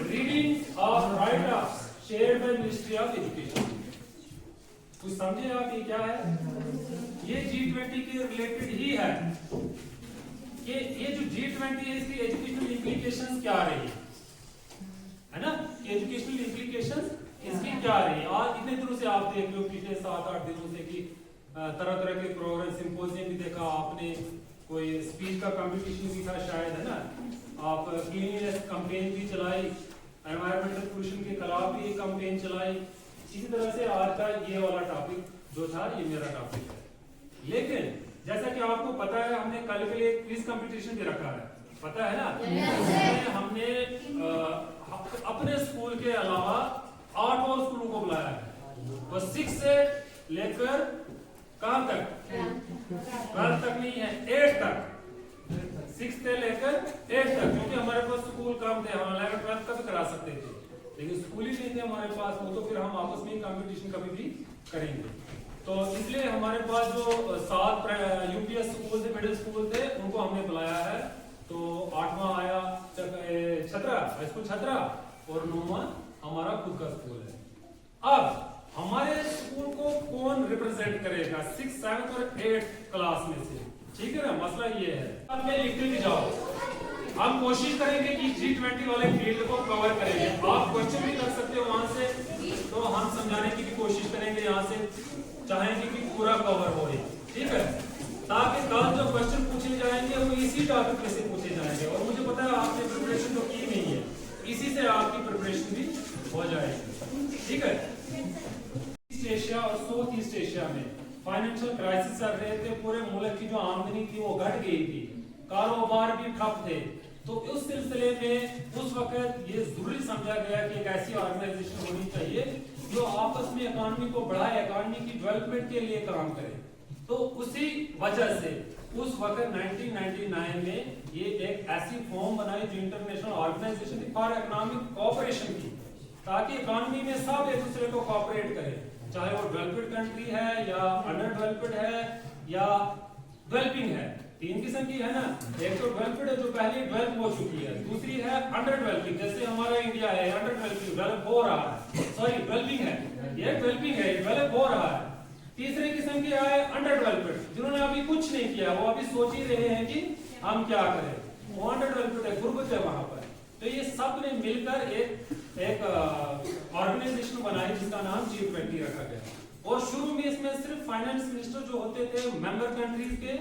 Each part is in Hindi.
Reading of right of shared by ministry of education. कुछ समझे आप ये क्या है? ये G20 के रिलेटेड ही है कि ये जो G20 है इसकी एजुकेशनल इंप्लीकेशंस क्या आ रही है ना? एजुकेशनल इंप्लीकेशंस इसकी क्या आ रही है? और इतने दिनों से आप देख रहे हो, पिछले 7-8 दिनों से कि तरह तरह के प्रोग्राम, सिंपोजियम भी देखा आपने, कोई स्पीच का कंपटीशन भी था शायद, है ना? आप क्लीनलीनेस कैंपेन भी चलाई, एनवायरमेंटल पोल्यूशन के खिलाफ भी एक कैंपेन चलाई। इसी तरह से आज का ये वाला टॉपिक जो था ये मेरा टॉपिक है। लेकिन जैसा कि आपको पता है हमने कल के लिए क्विज कंपटीशन भी रखा है, पता है ना? हमने अपने स्कूल के अलावा 8 और स्कूलों को बुलाया है, तो 6 से लेकर कहां तक? 12 तक नहीं है, 8 तक, 6 से लेकर 8 तक, क्योंकि हमारे पास स्कूल कम थे, हम 11 12 तक करा सकते थे, लेकिन स्कूल ही नहीं थे हमारे पास, तो फिर हम आपस में कंपटीशन कभी भी करेंगे। तो इसलिए हमारे पास जो 7 यूपीएस स्कूल थे, मिडिल स्कूल थे, उनको हमने बुलाया है। तो 8वां आया छतरा, हाई स्कूल छतरा, और 9वां हमारा खुद का स्कूल है। अब हमारे स्कूल को कौन रिप्रेजेंट करेगा 6, 7 और 8 क्लास में से? ठीक है ना, मसला ये है। अब मैं लिखते भी जाओ, हम कोशिश करेंगे कि G20 वाले फील्ड को कवर करेंगे। आप क्वेश्चन भी कर सकते हो वहां से, तो हम समझाने की भी कोशिश करेंगे यहाँ से, चाहेंगे कि पूरा कवर हो, ठीक है, ताकि कल जो क्वेश्चन पूछे जाएंगे वो इसी टॉपिक में से पूछे जाएंगे। और मुझे पता है आपने प्रिपरेशन तो की नहीं है, इसी से आपकी प्रिपरेशन भी हो जाएगी, ठीक है। ईस्ट एशिया और साउथ ईस्ट एशिया में फाइनेंशियल क्राइसिस चल रहे थे, पूरे मुल्क की जो आमदनी थी वो घट गई थी, कारोबार भी ठप थे। तो उस सिलसिले में उस वक्त ये जरूरी समझा गया कि एक ऐसी ऑर्गेनाइजेशन होनी चाहिए जो आपस में इकोनॉमी को बढ़ाए, इकोनॉमी की डेवलपमेंट के लिए काम करे। तो उसी वजह से उस वक्त 1999 में ये एक ऐसी फॉर्म बनाई जो इंटरनेशनल ऑर्गेनाइजेशन थी फॉर इकोनॉमिक कोऑपरेशन की, ताकि इकोनॉमी में सब एक दूसरे को कोऑपरेट करें, चाहे वो डेवलप्ड कंट्री है या अंडर डेवलप्ड है या डेवलपिंग है। 3 किस्म की है ना, एक तो डेवलप्ड है जो पहले डेवलप हो चुकी है, दूसरी है अंडर डेवलपिंग, जैसे हमारा इंडिया है अंडर डेवलपिंग, डेवलप हो रहा है, सॉरी डेवलपिंग है, ये डेवलपिंग है, डेवलप हो रहा है। तीसरे किस्म की है अंडर डेवलप्ड, जिन्होंने अभी कुछ नहीं किया, वो अभी सोच ही रहे हैं कि हम क्या करें, वो अंडर डेवलप्ड है, गुर्बत है वहां पर। तो ये सब ने मिलकर एक ऑर्गेनाइजेशन बनाई जिसका नाम G20 रखा गया। और शुरू में इसमें सिर्फ फाइनेंस मिनिस्टर जो होते थे मेंबर कंट्रीज के,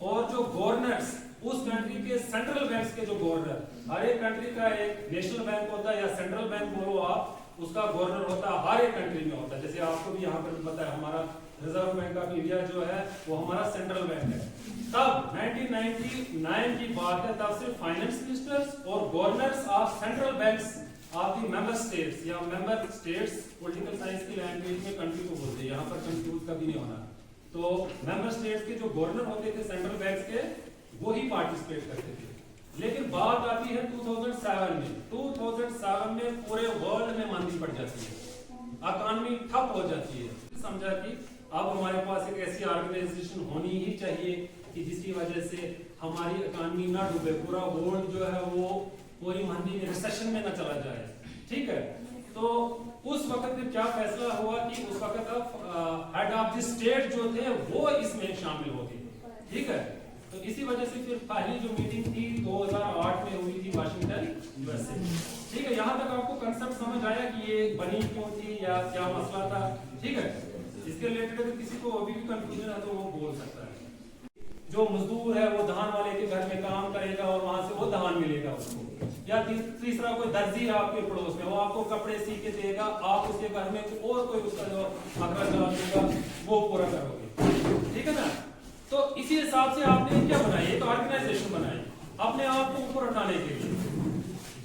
और जो गवर्नर्स उस कंट्री के, सेंट्रल बैंक्स के जो गवर्नर, हर एक कंट्री का एक नेशनल बैंक होता है या सेंट्रल बैंक बोलो आप, उसका गवर्नर होता है, हर एक कंट्री में होता है। जैसे आपको भी यहाँ पर पता है हमारा रिजर्व बैंक ऑफ इंडिया जो है वो हमारा सेंट्रल बैंक है। तब 1999 की बात है, तब सिर्फ फाइनेंस मिनिस्टर्स और governors of central banks of the member states, या मेंबर स्टेट्स पॉलिटिकल साइंस की लैंग्वेज में कंट्री को बोलते हैं, यहाँ पर कंफ्यूज कभी नहीं होना। तो मेंबर स्टेट्स के जो गवर्नर होते थे सेंट्रल बैंक्स के, वो ही पार्टिसिपेट करते थे। लेकिन बात आती है 2007 में। 2007 में पूरे वर्ल्ड में मंदी पड़ जाती है, इकोनॉमी ठप हो जाती है। समझा कि अब हमारे पास एक ऐसी ऑर्गेनाइजेशन होनी ही चाहिए कि जिसकी वजह से हमारी इकोनॉमी ना डूबे, पूरा वर्ल्ड जो है वो पूरी मंदी में, रिसेशन में ना चला जाए, ठीक है। तो उस वक्त क्या फैसला हुआ कि उस वक्त हेड ऑफ द स्टेट जो थे वो इसमें शामिल हो गए, ठीक है। तो इसी वजह से फिर पहली जो मीटिंग थी 2008 में हुई थी वाशिंगटन यूएसए, ठीक है। यहाँ तक आपको कंसेप्ट समझ आया कि ये बनी क्यों थी या क्या मसला था, ठीक है। इसके रिलेटेड अगर किसी को अभी भी कंफ्यूजन है तो वो बोल सकता है। जो मजदूर है वो धान वाले के घर में काम करेगा और वहां से वो धान मिलेगा उसको, या तीसरा कोई दर्जी है आपके पड़ोस में, वो आपको कपड़े सी के देगा, आप उसके घर में और कोई उसका जो अखराज देगा वो पूरा करोगे, ठीक है ना। तो इसी हिसाब से आपने क्या बनाई, एक ऑर्गेनाइजेशन बनाई अपने आप को ऊपर उठाने के लिए।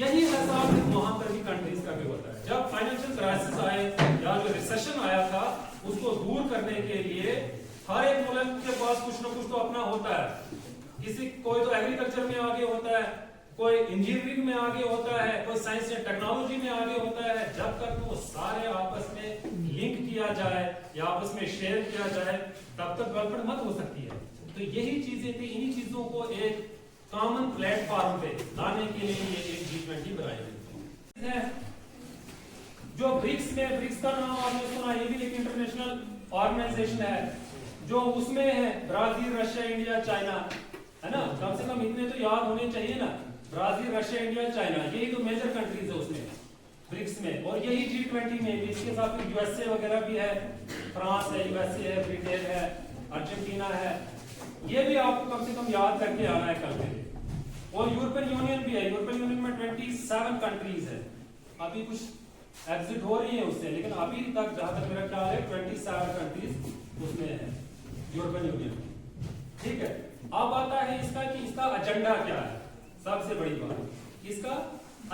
यही हिसाब वहां पर भी कंट्रीज का भी होता है। जब फाइनेंशियल क्राइसिस आए या जो रिसेशन आया था उसको दूर करने के लिए हर एक मुल्क के पास कुछ ना कुछ तो अपना होता है। किसी कोई तो एग्रीकल्चर में आगे होता है, कोई इंजीनियरिंग में आगे होता है, कोई साइंस एंड टेक्नोलॉजी में आगे होता है। जब तक वो सारे आपस में लिंक किया जाए या आपस में शेयर किया जाए तब तक डेवलपमेंट मत हो सकती है। तो यही चीजें थी, इन्हीं चीजों को एक कॉमन प्लेटफॉर्म पे लाने के लिए ये एक G20 बनाई गई है। जो ब्रिक्स में, ब्रिक्स का नाम आपने सुना, ये भी एक इंटरनेशनल ऑर्गेनाइजेशन है, जो उसमें है ब्राजील, रशिया, इंडिया, चाइना, है ना, कम से कम इतने तो याद होने चाहिए ना, ब्राजील, रशिया, इंडिया, चाइना, यही तो मेजर कंट्रीज है उसमें ब्रिक्स में, और यही G20 में भी, इसके साथ यूएसए वगैरह भी है, फ्रांस है, यूएसए है, ब्रिटेन है, अर्जेंटीना है, ये भी आपको कम से कम याद करके आना है कल के लिए। और यूरोपियन यूनियन भी है, यूरोपियन यूनियन में 27 कंट्रीज है, अभी कुछ एग्जिट हो रही है उससे, लेकिन अभी तक जहां तक मेरा ख्याल है 27 कंट्रीज उसमें है यूरोपियन यूनियन, ठीक है। अब आता है इसका कि इसका एजेंडा क्या है, सबसे बड़ी बात, इसका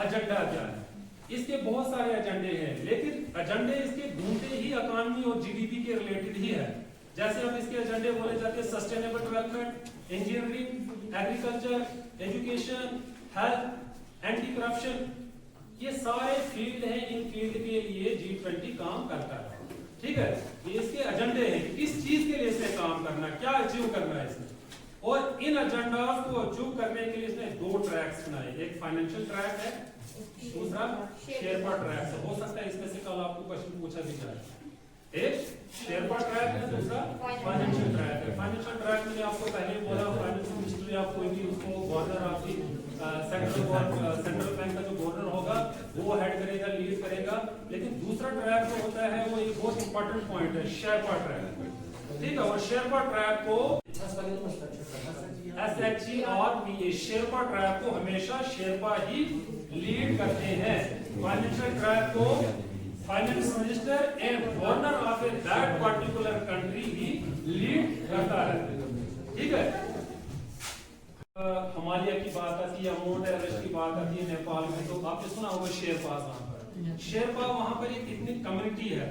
एजेंडा क्या है। इसके बहुत सारे एजेंडे हैं, लेकिन एजेंडे इसके ढूंढते ही इकोनॉमी और जीडीपी के रिलेटेड ही है। जैसे अब इसके एजेंडे बोले जाते हैं sustainable development, engineering, agriculture, education, health, anti corruption, ये सारे फील्ड हैं, इन फील्ड के लिए G20 काम करता है, ठीक है। ये इसके एजेंडे हैं, किस चीज के लिए इसने काम करना, क्या अचीव करना है इसने, और इन एजेंडास को अचीव करने के लिए इसने 2 ट्रैक्स बनाए, एक फाइनेंशियल ट्रैक है, दूसरा शेरपा ट्रैक है। हो सकता है इसमें से कल आपको क्वेश्चन पूछा भी जाए, एक शेरपा ट्रैक है, दूसरा फाइनेंशियल ट्रैक है। फाइनेंशियल ट्रैक में आपको पहले बोला, फाइनेंशियल मिनिस्टर या कोई भी उसको गवर्नर आपकी सेंट्रल बैंक का जो गवर्नर होगा वो हेड करेगा, लीड करेगा, लेकिन दूसरा ट्रैक जो होता है वो एक बहुत इंपॉर्टेंट पॉइंट है, शेरपा ट्रैक, ठीक है। और शेरपा ट्रैक को SHE और PA, शेरपा ट्रैक को हमेशा शेरपा ही लीड करते हैं। फाइनेंशियल ट्रैक को finance minister and governor of that particular country he lead करता है, ठीक है। हिमालय की बात आती है, माउंट एवरेस्ट की बात आती है नेपाल में, तो आपने सुना होगा शेरपा। वहां पर शेरपा, वहां पर एक इतनी कम्युनिटी है,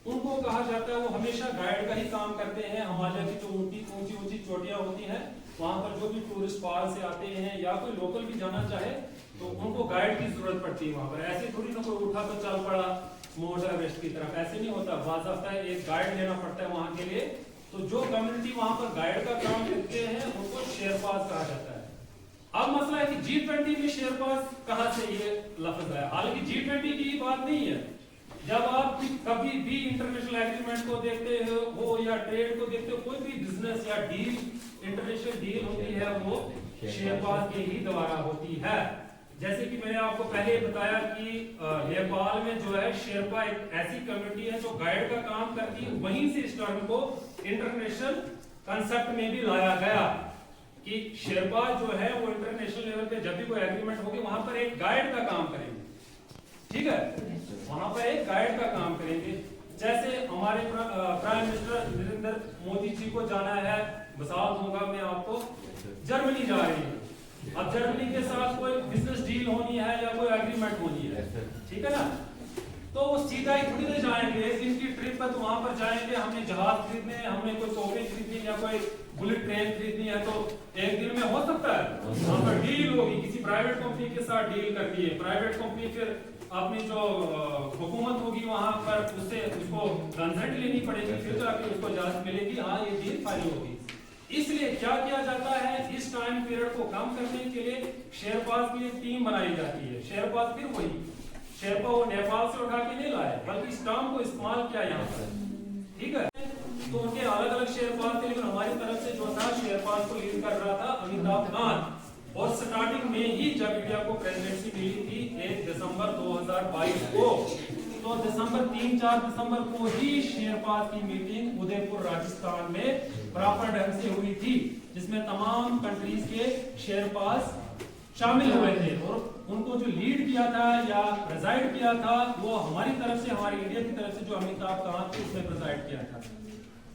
उनको कहा जाता है वो हमेशा गाइड का ही काम करते हैं। हिमालय की जो ऊंची ऊंची चोटियां होती हैं, वहां पर जो भी टूरिस्ट बाहर से आते हैं या कोई लोकल भी जाना चाहे तो उनको गाइड की जरूरत पड़ती है। वहां पर ऐसे थोड़ी ना कोई उठा तो चल पड़ा माउंट एवरेस्ट की तरफ, ऐसे नहीं होता, बाज़ाब्ता एक गाइड लेना पड़ता है वहां के लिए। तो जो कम्युनिटी वहां पर गाइड का काम करते हैं उनको शेरपास कहा जाता है। अब मसला है कि G20 में शेरपास कहां से ये लफ्ज है, हालांकि G20 की बात नहीं है। जब आप कभी भी इंटरनेशनल एग्रीमेंट को देखते हो या ट्रेड को देखते हो, कोई भी बिजनेस या डील, इंटरनेशनल डील होती है वो शेरपास के ही द्वारा होती है। जैसे कि मैंने आपको पहले बताया कि नेपाल में जो है शेरपा एक ऐसी कम्युनिटी है जो गाइड का काम करती है, वहीं से इस टर्म को इंटरनेशनल कंसेप्ट में भी लाया गया कि शेरपा जो है वो इंटरनेशनल लेवल पे जब भी कोई एग्रीमेंट होगी वहां पर एक गाइड का काम करेंगे, ठीक है, वहां पर एक गाइड का काम करेंगे। जैसे हमारे प्राइम मिनिस्टर नरेंद्र मोदी जी को जाना है, मिसाल दूंगा मैं आपको, जर्मनी जा रही है, अब जर्मनी के साथ कोई बिजनेस डील होनी है या कोई एग्रीमेंट होनी है, ठीक है ना, तो वो सीधा ही थोड़ी ना जाएंगे, एक दिन की ट्रिप पर तो वहां पर जाएंगे, हमने जहाज खरीदने हैं, हमने कोई तोपे खरीदनी या कोई बुलेट ट्रेन खरीदनी है, तो एक दिन में हो सकता है वहां पर डील होगी, किसी प्राइवेट कंपनी के साथ डील करती है, प्राइवेट कंपनी फिर अपनी जो हुकूमत होगी वहां पर उससे उसको कंसल्ट लेनी पड़ेगी, फिर जाके उसको इजाजत मिलेगी, हाँ ये डील फाइल होगी। इसलिए क्या किया जाता है, इस टाइम पीरियड को कम करने के लिए शेरपास की एक टीम बनाई जाती है। शेरपास फिर वही शेरपा वो नेपाल से उठा के नहीं लाए, बल्कि इस टर्म को इस्तेमाल किया यहाँ पर, ठीक है। तो उनके अलग अलग शेरपास थे, लेकिन हमारी तरफ से जो था शेरपास को लीड कर रहा था अमिताभ कांत। और स्टार्टिंग में ही जब इंडिया को प्रेसिडेंसी मिली थी 1 दिसंबर 2022 को, तो दिसंबर 3-4 दिसंबर को ही शेरपास की मीटिंग उदयपुर राजस्थान में प्रॉपर ढंग से हुई थी, जिसमें तमाम कंट्रीज के शेरपास शामिल हुए थे। और उनको जो लीड किया था या प्रेजाइड किया था वो हमारी तरफ से, हमारी इंडिया की तरफ से जो अमिताभ कांत थे उसने प्रेजाइड किया था।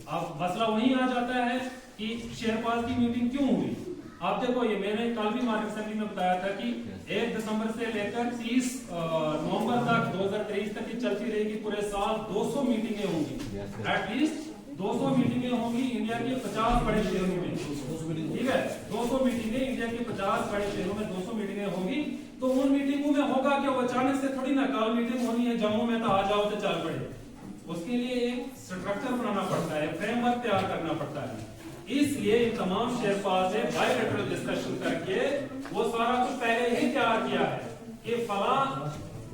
अब मसला वही आ जाता है कि शेरपास की मीटिंग क्यों हुई। आप देखो, ये मैंने कल भी मार्केट असेंबली में बताया था कि 1 दिसंबर से लेकर 30 नवंबर तक 2023 तक ये चलती रहेगी, पूरे साल 200 मीटिंगें होंगी, एटलीस्ट 200 मीटिंगें होंगी इंडिया के 50 बड़े शहरों में, ठीक है, 200 मीटिंगें इंडिया के 50 बड़े शहरों में 200 मीटिंगें होंगी। तो उन मीटिंगों में होगा कि अचानक से थोड़ी ना कल मीटिंग होनी है जम्मू में तो आ जाओ तो चल पड़े, उसके लिए एक स्ट्रक्चर बनाना पड़ता है, फ्रेमवर्क तैयार करना पड़ता है, इसलिए इन तमाम शेरपास ने बायलैटरल डिस्कशन करके वो सारा कुछ पहले ही तैयार किया है कि फला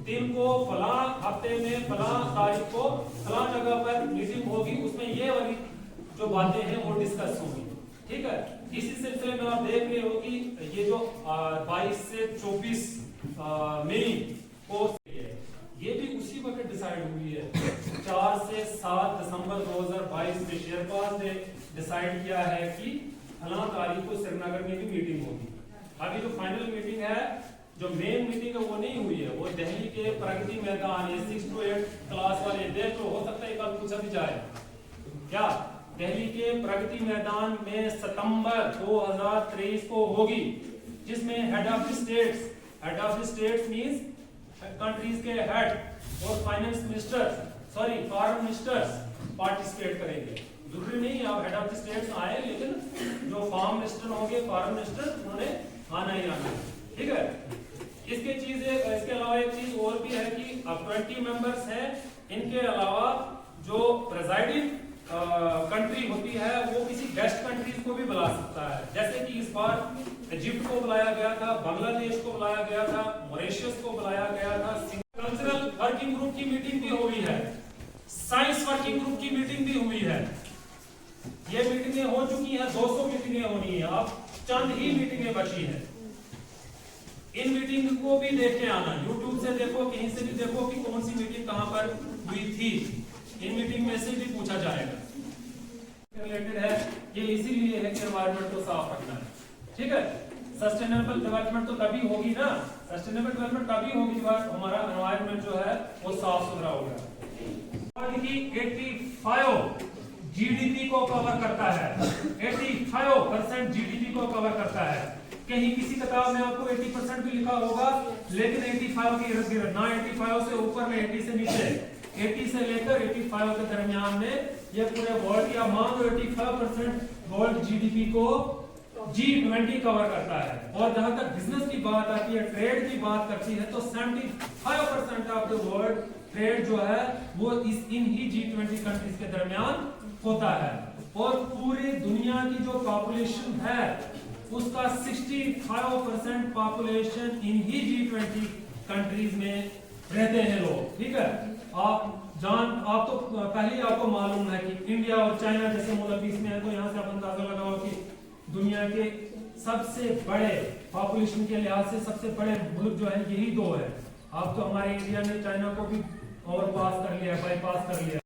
दिन को फला हफ्ते में फला तारीख को फला जगह पर मीटिंग होगी, उसमें ये वाली जो बातें हैं वो डिस्कस होंगी। ठीक है, इसी सिलसिले में आप देख रहे हो कि ये जो 22 से 24 मई को ये भी उसी वक्त डिसाइड हुई है। 4 से 7 दिसंबर 2022 में शेरपास ने डिसाइड किया है कि फला तारीख को श्रीनगर में भी मीटिंग होगी। अभी जो फाइनल मीटिंग है, जो मेन मीटिंग है वो नहीं हुई है, वो दिल्ली के प्रगति मैदान ये 6 to 8 क्लास वाले देख लो, हो सकता है कल पूछा भी जाए क्या दिल्ली के प्रगति मैदान में सितंबर 2023 को होगी, जिसमें head of the states means countries के हेड और finance minister foreign ministers participate करेंगे। जरूरी नहीं आप हेड ऑफ द स्टेट्स आए, लेकिन जो फॉरेन मिनिस्टर होंगे, फॉरेन मिनिस्टर, उन्होंने आना ही आना। ठीक है, इसके अलावा एक चीज और भी है कि अब 20 मेंबर्स हैं। इनके अलावा जो प्रेजाइडिंग कंट्री होती है वो किसी गेस्ट कंट्रीज को भी बुला सकता है, जैसे कि इस बार इजिप्ट को बुलाया गया था, बांग्लादेश को बुलाया गया था, मॉरिशस को बुलाया गया था। कल्चरल वर्किंग ग्रुप की मीटिंग भी हुई है, साइंस वर्किंग ग्रुप की मीटिंग भी हुई है। ये मीटिंगें हो चुकी हैं, 200 मीटिंगें होनी है, अब चंद ही मीटिंगें बची हैं। इन मीटिंग को भी देख के आना, यूट्यूब से देखो, कहीं से भी देखो कि कौन सी मीटिंग कहां पर हुई थी। इन मीटिंग में से भी पूछा जाएगा। रिलेटेड है ये इसीलिए है कि एनवायरनमेंट को साफ रखना है। ठीक है, सस्टेनेबल डेवलपमेंट तो तभी होगी ना, सस्टेनेबल डेवलपमेंट तभी होगी जब हमारा एनवायरनमेंट जो है वो साफ सुथरा होगा। वर्ल्ड की 85 जीडीपी को कवर करता है, 85% जीडीपी को कवर करता है। कहीं किसी किताब में आपको 80% भी लिखा होगा, लेकिन 85 के इर्द गिर्द ना, 85 से ऊपर में 80 से नीचे, 80 से लेकर 85 के दरमियान में ये पूरे वर्ल्ड या मान लो 85% वर्ल्ड जीडीपी को G20 कवर करता है। और जहां तक बिजनेस की बात आती है, ट्रेड की बात करती है, तो 75% ऑफ द वर्ल्ड ट्रेड जो है वो इन ही G20 कंट्रीज के दरमियान होता है। और पूरी दुनिया की जो पॉपुलेशन है उसका 65% population in he G20 countries में रहते हैं लोग। ठीक है, आप तो पहले आपको मालूम है कि इंडिया और चाइना जैसे मुल्क इसमें है, तो यहाँ से आप अंदाजा लगाओ कि दुनिया के सबसे बड़े पॉपुलेशन के लिहाज से सबसे बड़े मुल्क जो है यही दो है। अब तो हमारे इंडिया ने चाइना को भी ओवर पास कर लिया, बाईपास कर लिया।